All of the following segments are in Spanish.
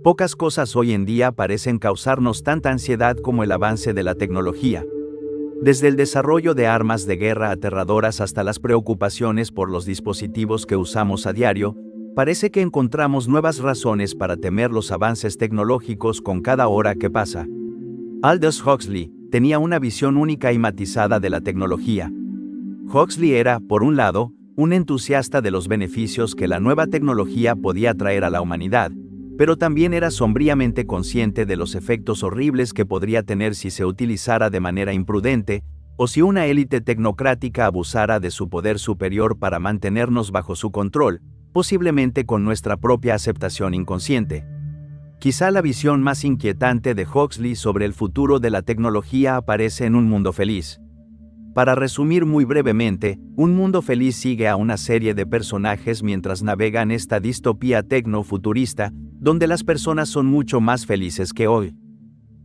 Pocas cosas hoy en día parecen causarnos tanta ansiedad como el avance de la tecnología. Desde el desarrollo de armas de guerra aterradoras hasta las preocupaciones por los dispositivos que usamos a diario, parece que encontramos nuevas razones para temer los avances tecnológicos con cada hora que pasa. Aldous Huxley tenía una visión única y matizada de la tecnología. Huxley era, por un lado, un entusiasta de los beneficios que la nueva tecnología podía traer a la humanidad, pero también era sombríamente consciente de los efectos horribles que podría tener si se utilizara de manera imprudente, o si una élite tecnocrática abusara de su poder superior para mantenernos bajo su control, posiblemente con nuestra propia aceptación inconsciente. Quizá la visión más inquietante de Huxley sobre el futuro de la tecnología aparece en Un Mundo Feliz. Para resumir muy brevemente, Un Mundo Feliz sigue a una serie de personajes mientras navegan esta distopía tecno-futurista, donde las personas son mucho más felices que hoy.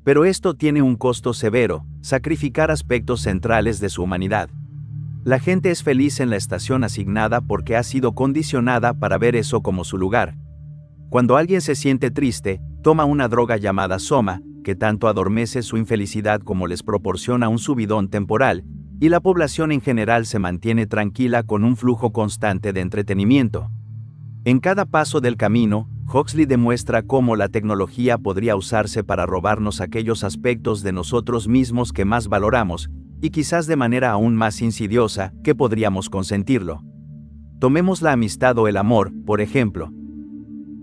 Pero esto tiene un costo severo: sacrificar aspectos centrales de su humanidad. La gente es feliz en la estación asignada porque ha sido condicionada para ver eso como su lugar. Cuando alguien se siente triste, toma una droga llamada soma, que tanto adormece su infelicidad como les proporciona un subidón temporal, y la población en general se mantiene tranquila con un flujo constante de entretenimiento. En cada paso del camino, Huxley demuestra cómo la tecnología podría usarse para robarnos aquellos aspectos de nosotros mismos que más valoramos, y quizás de manera aún más insidiosa, que podríamos consentirlo. Tomemos la amistad o el amor, por ejemplo.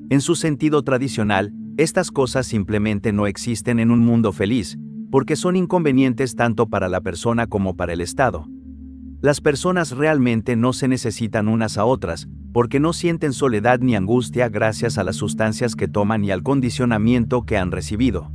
En su sentido tradicional, estas cosas simplemente no existen en un mundo feliz, porque son inconvenientes tanto para la persona como para el Estado. Las personas realmente no se necesitan unas a otras, porque no sienten soledad ni angustia gracias a las sustancias que toman y al condicionamiento que han recibido.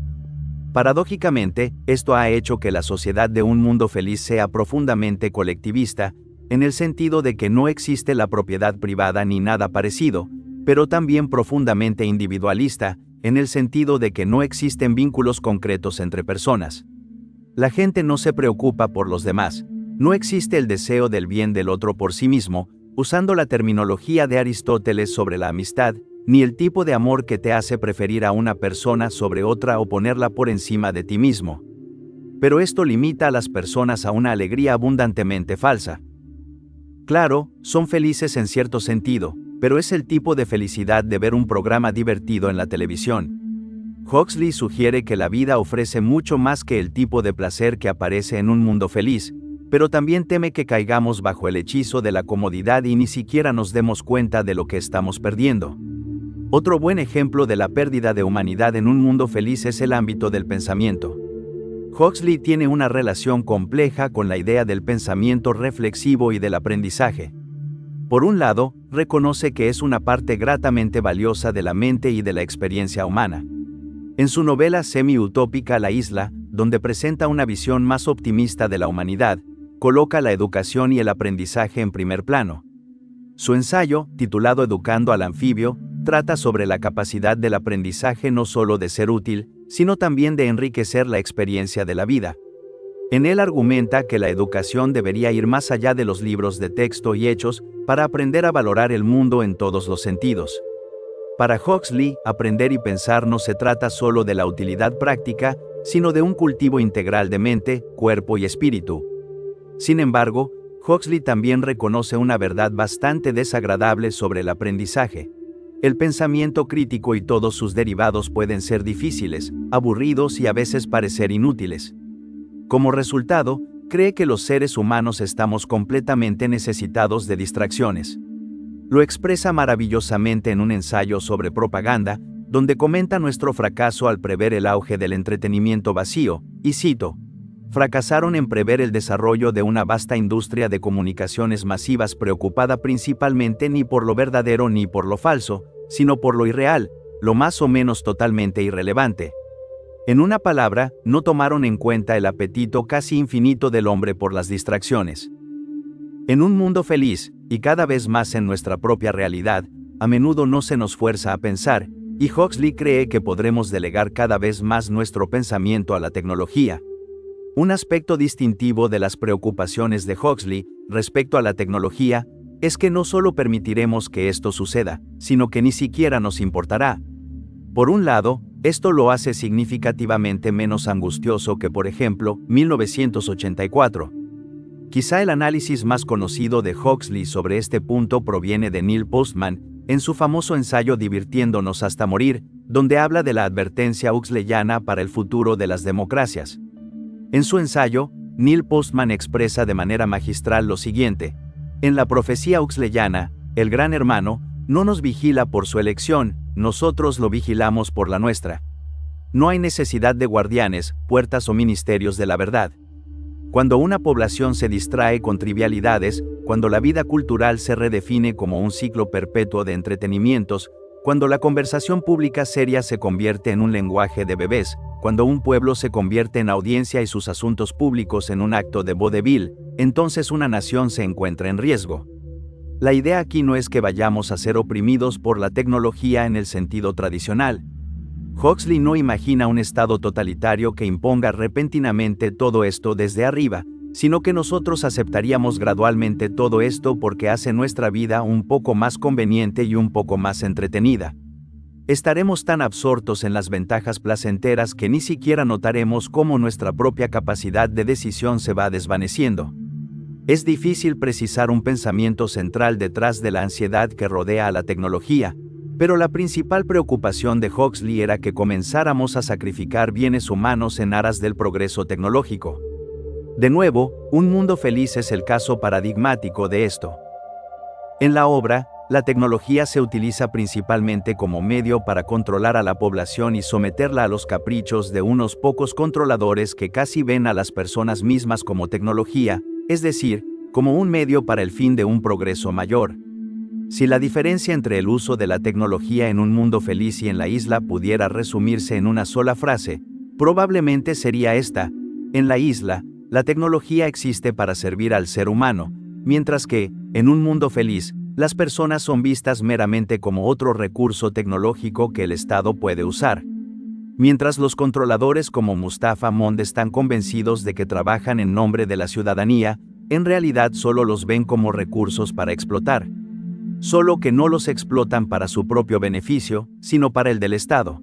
Paradójicamente, esto ha hecho que la sociedad de Un Mundo Feliz sea profundamente colectivista, en el sentido de que no existe la propiedad privada ni nada parecido, pero también profundamente individualista, en el sentido de que no existen vínculos concretos entre personas. La gente no se preocupa por los demás, no existe el deseo del bien del otro por sí mismo, usando la terminología de Aristóteles sobre la amistad, ni el tipo de amor que te hace preferir a una persona sobre otra o ponerla por encima de ti mismo. Pero esto limita a las personas a una alegría abundantemente falsa. Claro, son felices en cierto sentido, pero es el tipo de felicidad de ver un programa divertido en la televisión. Huxley sugiere que la vida ofrece mucho más que el tipo de placer que aparece en Un Mundo Feliz, pero también teme que caigamos bajo el hechizo de la comodidad y ni siquiera nos demos cuenta de lo que estamos perdiendo. Otro buen ejemplo de la pérdida de humanidad en Un Mundo Feliz es el ámbito del pensamiento. Huxley tiene una relación compleja con la idea del pensamiento reflexivo y del aprendizaje. Por un lado, reconoce que es una parte gratamente valiosa de la mente y de la experiencia humana. En su novela semi-utópica La Isla, donde presenta una visión más optimista de la humanidad, coloca la educación y el aprendizaje en primer plano. Su ensayo, titulado Educando al anfibio, trata sobre la capacidad del aprendizaje no solo de ser útil, sino también de enriquecer la experiencia de la vida. En él argumenta que la educación debería ir más allá de los libros de texto y hechos para aprender a valorar el mundo en todos los sentidos. Para Huxley, aprender y pensar no se trata solo de la utilidad práctica, sino de un cultivo integral de mente, cuerpo y espíritu. Sin embargo, Huxley también reconoce una verdad bastante desagradable sobre el aprendizaje. El pensamiento crítico y todos sus derivados pueden ser difíciles, aburridos y a veces parecer inútiles. Como resultado, cree que los seres humanos estamos completamente necesitados de distracciones. Lo expresa maravillosamente en un ensayo sobre propaganda, donde comenta nuestro fracaso al prever el auge del entretenimiento vacío, y cito: «Fracasaron en prever el desarrollo de una vasta industria de comunicaciones masivas preocupada principalmente ni por lo verdadero ni por lo falso, sino por lo irreal, lo más o menos totalmente irrelevante». En una palabra, no tomaron en cuenta el apetito casi infinito del hombre por las distracciones. En Un Mundo Feliz, y cada vez más en nuestra propia realidad, a menudo no se nos fuerza a pensar, y Huxley cree que podremos delegar cada vez más nuestro pensamiento a la tecnología. Un aspecto distintivo de las preocupaciones de Huxley respecto a la tecnología es que no solo permitiremos que esto suceda, sino que ni siquiera nos importará. Por un lado, esto lo hace significativamente menos angustioso que, por ejemplo, 1984. Quizá el análisis más conocido de Huxley sobre este punto proviene de Neil Postman, en su famoso ensayo Divirtiéndonos hasta morir, donde habla de la advertencia huxleyana para el futuro de las democracias. En su ensayo, Neil Postman expresa de manera magistral lo siguiente: en la profecía huxleyana, el Gran Hermano no nos vigila por su elección, nosotros lo vigilamos por la nuestra. No hay necesidad de guardianes, puertas o ministerios de la verdad. Cuando una población se distrae con trivialidades, cuando la vida cultural se redefine como un ciclo perpetuo de entretenimientos, cuando la conversación pública seria se convierte en un lenguaje de bebés, cuando un pueblo se convierte en audiencia y sus asuntos públicos en un acto de vodevil, entonces una nación se encuentra en riesgo. La idea aquí no es que vayamos a ser oprimidos por la tecnología en el sentido tradicional. Huxley no imagina un estado totalitario que imponga repentinamente todo esto desde arriba, sino que nosotros aceptaríamos gradualmente todo esto porque hace nuestra vida un poco más conveniente y un poco más entretenida. Estaremos tan absortos en las ventajas placenteras que ni siquiera notaremos cómo nuestra propia capacidad de decisión se va desvaneciendo. Es difícil precisar un pensamiento central detrás de la ansiedad que rodea a la tecnología, pero la principal preocupación de Huxley era que comenzáramos a sacrificar bienes humanos en aras del progreso tecnológico. De nuevo, Un mundo feliz es el caso paradigmático de esto. En la obra, la tecnología se utiliza principalmente como medio para controlar a la población y someterla a los caprichos de unos pocos controladores que casi ven a las personas mismas como tecnología, es decir, como un medio para el fin de un progreso mayor. Si la diferencia entre el uso de la tecnología en Un mundo feliz y en la isla pudiera resumirse en una sola frase, probablemente sería esta: en la isla, la tecnología existe para servir al ser humano, mientras que, en Un mundo feliz, las personas son vistas meramente como otro recurso tecnológico que el Estado puede usar. Mientras los controladores como Mustafa Mond están convencidos de que trabajan en nombre de la ciudadanía, en realidad solo los ven como recursos para explotar. Solo que no los explotan para su propio beneficio, sino para el del Estado.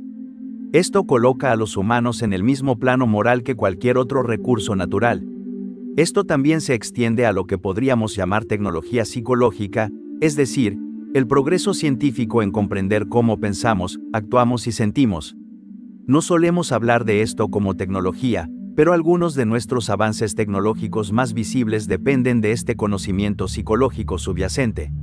Esto coloca a los humanos en el mismo plano moral que cualquier otro recurso natural. Esto también se extiende a lo que podríamos llamar tecnología psicológica, es decir, el progreso científico en comprender cómo pensamos, actuamos y sentimos. No solemos hablar de esto como tecnología, pero algunos de nuestros avances tecnológicos más visibles dependen de este conocimiento psicológico subyacente.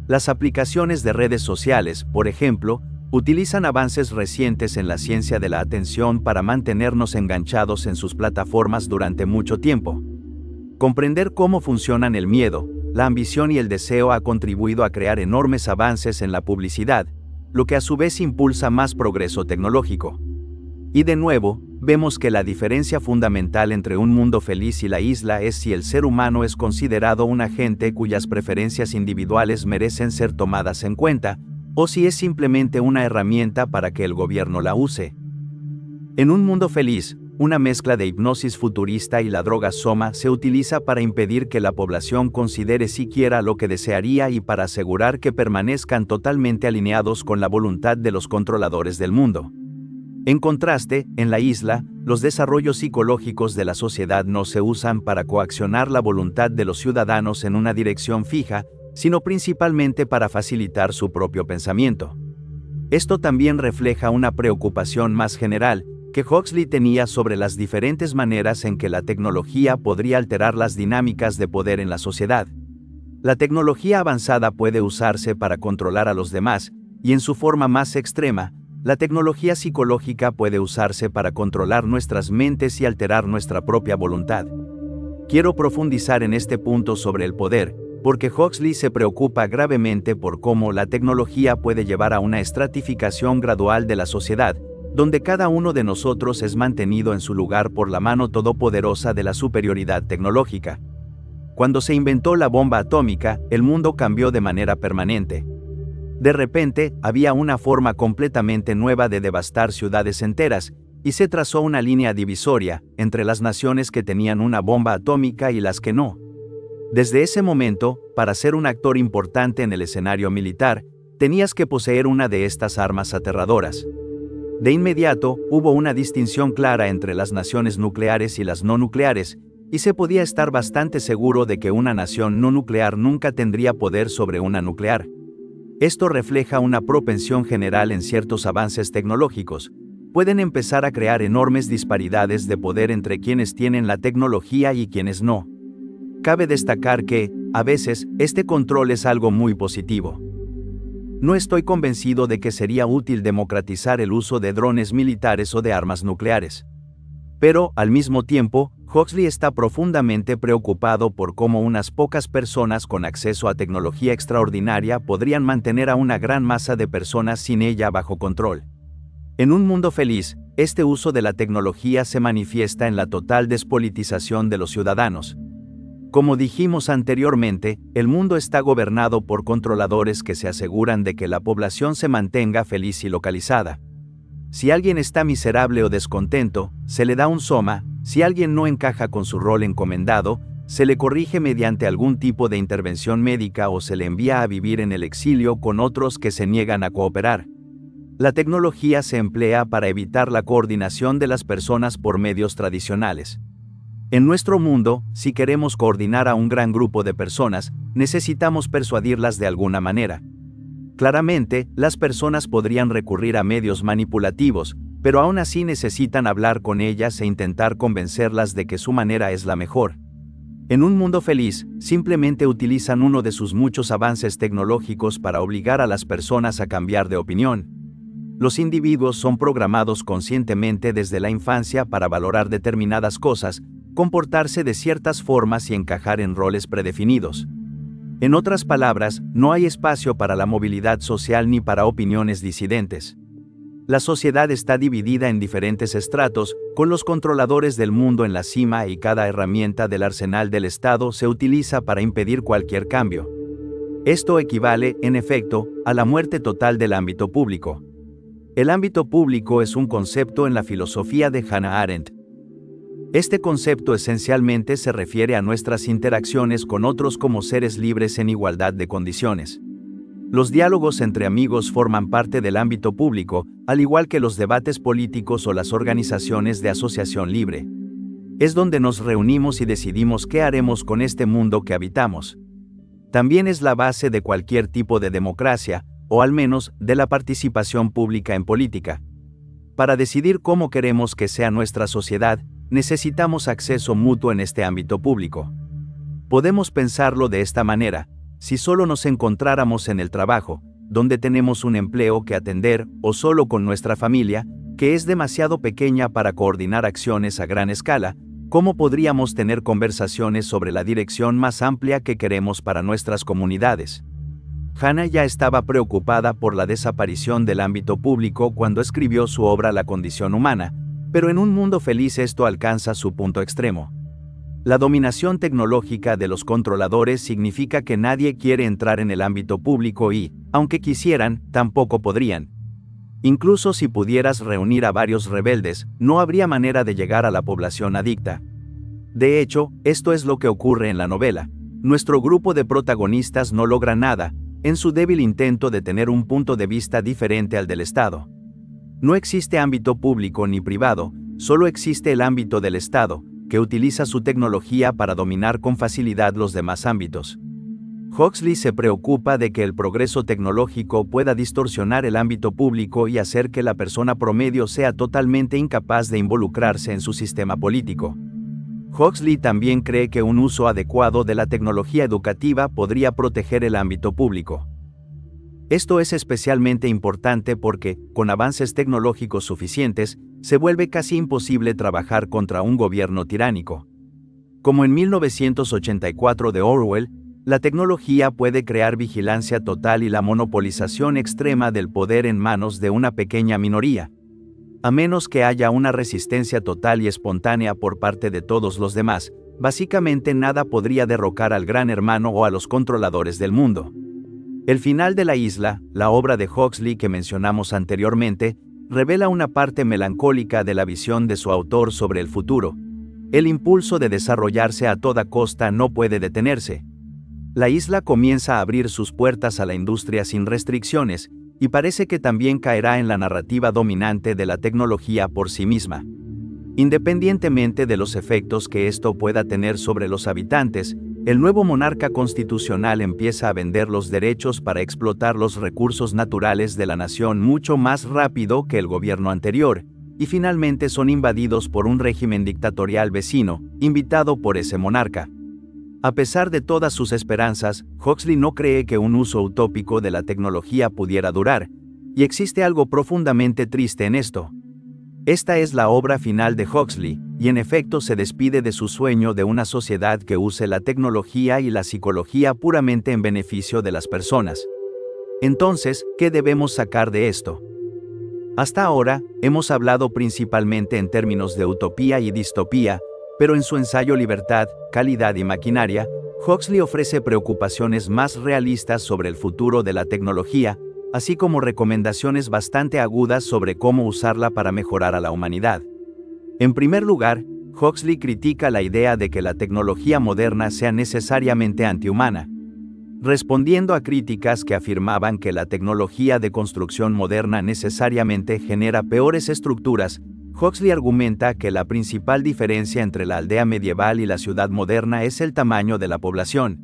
Las aplicaciones de redes sociales, por ejemplo, utilizan avances recientes en la ciencia de la atención para mantenernos enganchados en sus plataformas durante mucho tiempo. Comprender cómo funcionan el miedo, la ambición y el deseo ha contribuido a crear enormes avances en la publicidad, lo que a su vez impulsa más progreso tecnológico. Y de nuevo, vemos que la diferencia fundamental entre Un mundo feliz y la isla es si el ser humano es considerado un agente cuyas preferencias individuales merecen ser tomadas en cuenta, o si es simplemente una herramienta para que el gobierno la use. En Un mundo feliz, una mezcla de hipnosis futurista y la droga Soma se utiliza para impedir que la población considere siquiera lo que desearía y para asegurar que permanezcan totalmente alineados con la voluntad de los controladores del mundo. En contraste, en la isla, los desarrollos psicológicos de la sociedad no se usan para coaccionar la voluntad de los ciudadanos en una dirección fija, sino principalmente para facilitar su propio pensamiento. Esto también refleja una preocupación más general que Huxley tenía sobre las diferentes maneras en que la tecnología podría alterar las dinámicas de poder en la sociedad. La tecnología avanzada puede usarse para controlar a los demás, y en su forma más extrema, la tecnología psicológica puede usarse para controlar nuestras mentes y alterar nuestra propia voluntad. Quiero profundizar en este punto sobre el poder, porque Huxley se preocupa gravemente por cómo la tecnología puede llevar a una estratificación gradual de la sociedad, donde cada uno de nosotros es mantenido en su lugar por la mano todopoderosa de la superioridad tecnológica. Cuando se inventó la bomba atómica, el mundo cambió de manera permanente. De repente, había una forma completamente nueva de devastar ciudades enteras, y se trazó una línea divisoria entre las naciones que tenían una bomba atómica y las que no. Desde ese momento, para ser un actor importante en el escenario militar, tenías que poseer una de estas armas aterradoras. De inmediato, hubo una distinción clara entre las naciones nucleares y las no nucleares, y se podía estar bastante seguro de que una nación no nuclear nunca tendría poder sobre una nuclear. Esto refleja una propensión general en ciertos avances tecnológicos. Pueden empezar a crear enormes disparidades de poder entre quienes tienen la tecnología y quienes no. Cabe destacar que, a veces, este control es algo muy positivo. No estoy convencido de que sería útil democratizar el uso de drones militares o de armas nucleares. Pero, al mismo tiempo, Huxley está profundamente preocupado por cómo unas pocas personas con acceso a tecnología extraordinaria podrían mantener a una gran masa de personas sin ella bajo control. En un mundo feliz, este uso de la tecnología se manifiesta en la total despolitización de los ciudadanos. Como dijimos anteriormente, el mundo está gobernado por controladores que se aseguran de que la población se mantenga feliz y localizada. Si alguien está miserable o descontento, se le da un soma. Si alguien no encaja con su rol encomendado, se le corrige mediante algún tipo de intervención médica o se le envía a vivir en el exilio con otros que se niegan a cooperar. La tecnología se emplea para evitar la coordinación de las personas por medios tradicionales. En nuestro mundo, si queremos coordinar a un gran grupo de personas, necesitamos persuadirlas de alguna manera. Claramente, las personas podrían recurrir a medios manipulativos, pero aún así necesitan hablar con ellas e intentar convencerlas de que su manera es la mejor. En un mundo feliz, simplemente utilizan uno de sus muchos avances tecnológicos para obligar a las personas a cambiar de opinión. Los individuos son programados conscientemente desde la infancia para valorar determinadas cosas, comportarse de ciertas formas y encajar en roles predefinidos. En otras palabras, no hay espacio para la movilidad social ni para opiniones disidentes. La sociedad está dividida en diferentes estratos, con los controladores del mundo en la cima y cada herramienta del arsenal del Estado se utiliza para impedir cualquier cambio. Esto equivale, en efecto, a la muerte total del ámbito público. El ámbito público es un concepto en la filosofía de Hannah Arendt. Este concepto esencialmente se refiere a nuestras interacciones con otros como seres libres en igualdad de condiciones. Los diálogos entre amigos forman parte del ámbito público, al igual que los debates políticos o las organizaciones de asociación libre. Es donde nos reunimos y decidimos qué haremos con este mundo que habitamos. También es la base de cualquier tipo de democracia, o al menos de la participación pública en política. Para decidir cómo queremos que sea nuestra sociedad, necesitamos acceso mutuo en este ámbito público. Podemos pensarlo de esta manera: si solo nos encontráramos en el trabajo, donde tenemos un empleo que atender, o solo con nuestra familia, que es demasiado pequeña para coordinar acciones a gran escala, ¿cómo podríamos tener conversaciones sobre la dirección más amplia que queremos para nuestras comunidades? Hannah ya estaba preocupada por la desaparición del ámbito público cuando escribió su obra La condición humana, pero en un mundo feliz esto alcanza su punto extremo. La dominación tecnológica de los controladores significa que nadie quiere entrar en el ámbito público y, aunque quisieran, tampoco podrían. Incluso si pudieras reunir a varios rebeldes, no habría manera de llegar a la población adicta. De hecho, esto es lo que ocurre en la novela. Nuestro grupo de protagonistas no logra nada, en su débil intento de tener un punto de vista diferente al del Estado. No existe ámbito público ni privado, solo existe el ámbito del Estado, que utiliza su tecnología para dominar con facilidad los demás ámbitos. Huxley se preocupa de que el progreso tecnológico pueda distorsionar el ámbito público y hacer que la persona promedio sea totalmente incapaz de involucrarse en su sistema político. Huxley también cree que un uso adecuado de la tecnología educativa podría proteger el ámbito público. Esto es especialmente importante porque, con avances tecnológicos suficientes, se vuelve casi imposible trabajar contra un gobierno tiránico. Como en 1984 de Orwell, la tecnología puede crear vigilancia total y la monopolización extrema del poder en manos de una pequeña minoría. A menos que haya una resistencia total y espontánea por parte de todos los demás, básicamente nada podría derrocar al Gran Hermano o a los controladores del mundo. El final de La isla, la obra de Huxley que mencionamos anteriormente, revela una parte melancólica de la visión de su autor sobre el futuro. El impulso de desarrollarse a toda costa no puede detenerse. La isla comienza a abrir sus puertas a la industria sin restricciones, y parece que también caerá en la narrativa dominante de la tecnología por sí misma. Independientemente de los efectos que esto pueda tener sobre los habitantes, el nuevo monarca constitucional empieza a vender los derechos para explotar los recursos naturales de la nación mucho más rápido que el gobierno anterior, y finalmente son invadidos por un régimen dictatorial vecino, invitado por ese monarca. A pesar de todas sus esperanzas, Huxley no cree que un uso utópico de la tecnología pudiera durar, y existe algo profundamente triste en esto. Esta es la obra final de Huxley, y en efecto se despide de su sueño de una sociedad que use la tecnología y la psicología puramente en beneficio de las personas. Entonces, ¿qué debemos sacar de esto? Hasta ahora, hemos hablado principalmente en términos de utopía y distopía, pero en su ensayo Libertad, Calidad y Maquinaria, Huxley ofrece preocupaciones más realistas sobre el futuro de la tecnología, así como recomendaciones bastante agudas sobre cómo usarla para mejorar a la humanidad. En primer lugar, Huxley critica la idea de que la tecnología moderna sea necesariamente antihumana. Respondiendo a críticas que afirmaban que la tecnología de construcción moderna necesariamente genera peores estructuras, Huxley argumenta que la principal diferencia entre la aldea medieval y la ciudad moderna es el tamaño de la población.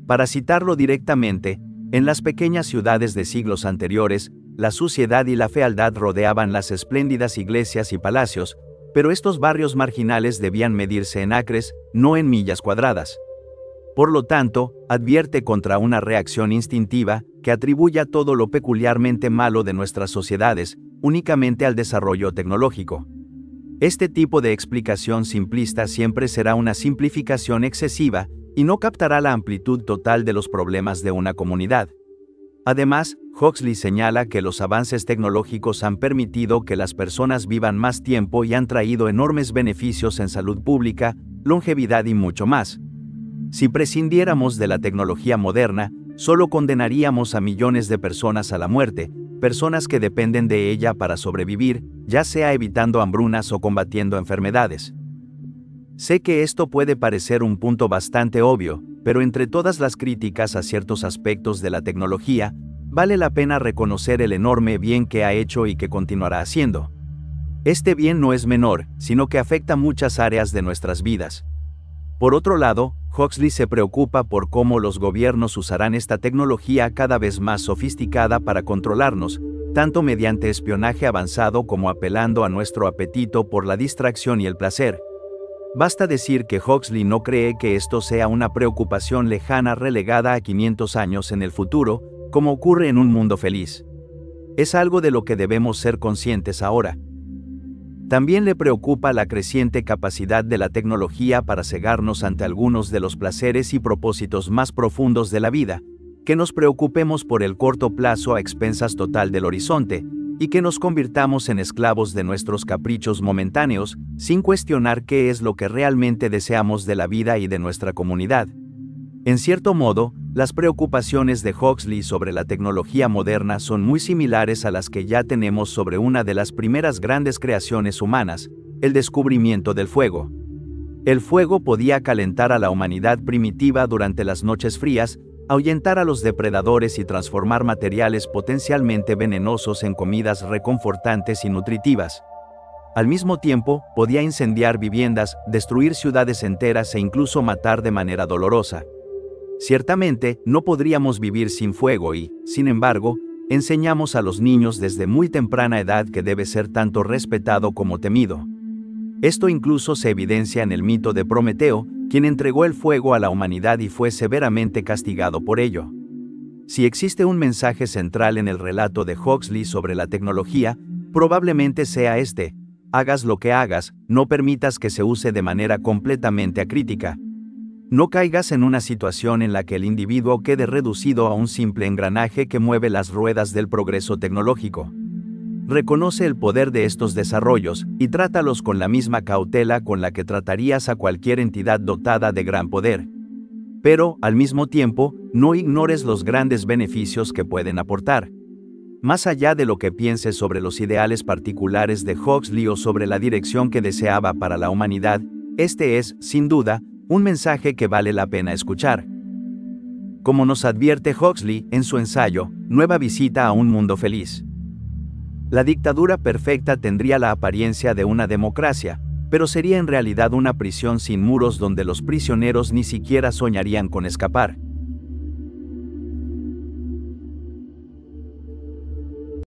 Para citarlo directamente, en las pequeñas ciudades de siglos anteriores, la suciedad y la fealdad rodeaban las espléndidas iglesias y palacios, pero estos barrios marginales debían medirse en acres, no en millas cuadradas. Por lo tanto, advierte contra una reacción instintiva que atribuya todo lo peculiarmente malo de nuestras sociedades únicamente al desarrollo tecnológico. Este tipo de explicación simplista siempre será una simplificación excesiva y no captará la amplitud total de los problemas de una comunidad. Además, Huxley señala que los avances tecnológicos han permitido que las personas vivan más tiempo y han traído enormes beneficios en salud pública, longevidad y mucho más. Si prescindiéramos de la tecnología moderna, solo condenaríamos a millones de personas a la muerte, personas que dependen de ella para sobrevivir, ya sea evitando hambrunas o combatiendo enfermedades. Sé que esto puede parecer un punto bastante obvio, pero entre todas las críticas a ciertos aspectos de la tecnología, vale la pena reconocer el enorme bien que ha hecho y que continuará haciendo. Este bien no es menor, sino que afecta muchas áreas de nuestras vidas. Por otro lado, Huxley se preocupa por cómo los gobiernos usarán esta tecnología cada vez más sofisticada para controlarnos, tanto mediante espionaje avanzado como apelando a nuestro apetito por la distracción y el placer. Basta decir que Huxley no cree que esto sea una preocupación lejana relegada a 500 años en el futuro, como ocurre en un mundo feliz. Es algo de lo que debemos ser conscientes ahora. También le preocupa la creciente capacidad de la tecnología para cegarnos ante algunos de los placeres y propósitos más profundos de la vida, que nos preocupemos por el corto plazo a expensas total del horizonte, y que nos convirtamos en esclavos de nuestros caprichos momentáneos, sin cuestionar qué es lo que realmente deseamos de la vida y de nuestra comunidad. En cierto modo, las preocupaciones de Huxley sobre la tecnología moderna son muy similares a las que ya tenemos sobre una de las primeras grandes creaciones humanas, el descubrimiento del fuego. El fuego podía calentar a la humanidad primitiva durante las noches frías, ahuyentar a los depredadores y transformar materiales potencialmente venenosos en comidas reconfortantes y nutritivas. Al mismo tiempo, podía incendiar viviendas, destruir ciudades enteras e incluso matar de manera dolorosa. Ciertamente, no podríamos vivir sin fuego y, sin embargo, enseñamos a los niños desde muy temprana edad que debe ser tanto respetado como temido. Esto incluso se evidencia en el mito de Prometeo, quien entregó el fuego a la humanidad y fue severamente castigado por ello. Si existe un mensaje central en el relato de Huxley sobre la tecnología, probablemente sea este: hagas lo que hagas, no permitas que se use de manera completamente acrítica. No caigas en una situación en la que el individuo quede reducido a un simple engranaje que mueve las ruedas del progreso tecnológico. Reconoce el poder de estos desarrollos y trátalos con la misma cautela con la que tratarías a cualquier entidad dotada de gran poder. Pero, al mismo tiempo, no ignores los grandes beneficios que pueden aportar. Más allá de lo que pienses sobre los ideales particulares de Huxley o sobre la dirección que deseaba para la humanidad, este es, sin duda, un mensaje que vale la pena escuchar. como nos advierte Huxley en su ensayo, Nueva visita a un mundo feliz. La dictadura perfecta tendría la apariencia de una democracia, pero sería en realidad una prisión sin muros donde los prisioneros ni siquiera soñarían con escapar.